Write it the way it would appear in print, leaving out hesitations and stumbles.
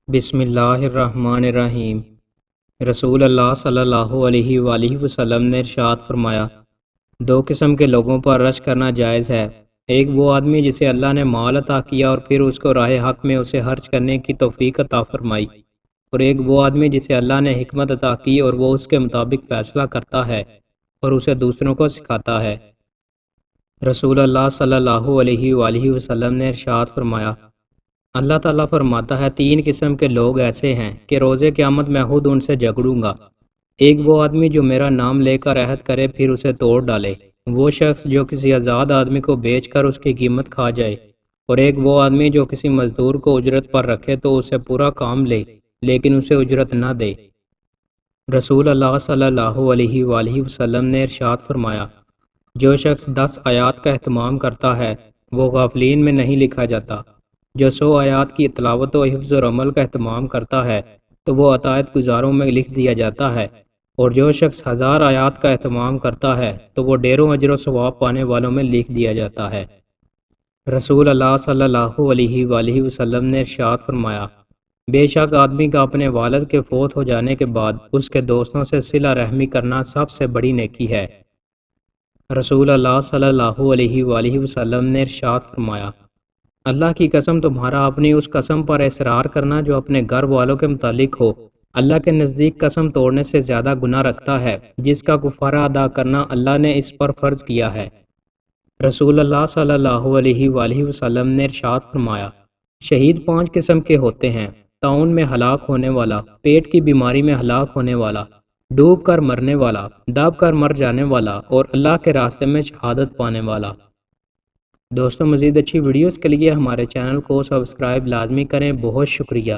بسم اللہ الرحمن الرحیم۔ رسول اللہ صلی اللہ علیہ وآلہ وسلم نے ارشاد فرمایا، دو قسم کے لوگوں پر رشک کرنا جائز ہے۔ ایک وہ آدمی جسے اللہ نے مال عطا کیا اور پھر اس کو راہ حق میں اسے خرچ کرنے کی توفیق عطا فرمائی، اور ایک وہ آدمی جسے اللہ نے حکمت عطا کی اور وہ اس کے مطابق فیصلہ کرتا ہے اور اسے دوسروں کو سکھاتا ہے۔ رسول اللہ صلی اللہ علیہ وآلہ وسلم نے ارشاد فرمایا، اللہ تعالیٰ فرماتا ہے، تین قسم کے لوگ ایسے ہیں کہ روز قیامت میں خود ان سے جھگڑوں گا۔ ایک وہ آدمی جو میرا نام لے کر عہد کرے پھر اسے توڑ ڈالے، وہ شخص جو کسی آزاد آدمی کو بیچ کر اس کی قیمت کھا جائے، اور ایک وہ آدمی جو کسی مزدور کو اجرت پر رکھے تو اسے پورا کام لے لیکن اسے اجرت نہ دے۔ رسول اللہ صلی اللہ علیہ وآلہ وسلم نے ارشاد فرمایا، جو شخص 10 آیات کا اہتمام کرتا ہے وہ غافلین میں نہیں لکھا جاتا۔ جو 100 آیات کی تلاوت و حفظ و عمل کا اہتمام کرتا ہے تو وہ عطایت گزاروں میں لکھ دیا جاتا ہے، اور جو شخص 1000 آیات کا اہتمام کرتا ہے تو وہ ڈیروں اجر و ثواب پانے والوں میں لکھ دیا جاتا ہے۔ رسول اللہ صلی اللہ علیہ وآلہ وسلم نے ارشاد فرمایا، بے شک آدمی کا اپنے والد کے فوت ہو جانے کے بعد اس کے دوستوں سے صلہ رحمی کرنا سب سے بڑی نیکی ہے۔ رسول اللہ صلی اللہ علیہ وآلہ وسلم نے ارشاد فرمایا، اللہ کی قسم تمہارا اپنی اس قسم پر اصرار کرنا جو اپنے گھر والوں کے متعلق ہو، اللہ کے نزدیک قسم توڑنے سے زیادہ گناہ رکھتا ہے، جس کا کفارہ ادا کرنا اللہ نے اس پر فرض کیا ہے۔ رسول اللہ صلی اللہ علیہ وآلہ وسلم نے ارشاد فرمایا، شہید 5 قسم کے ہوتے ہیں: طاعون میں ہلاک ہونے والا، پیٹ کی بیماری میں ہلاک ہونے والا، ڈوب کر مرنے والا، دب کر مر جانے والا، اور اللہ کے راستے میں شہادت پانے والا۔ دوستوں، مزید اچھی ویڈیوز کے لیے ہمارے چینل کو سبسکرائب لازمی کریں۔ بہت شکریہ۔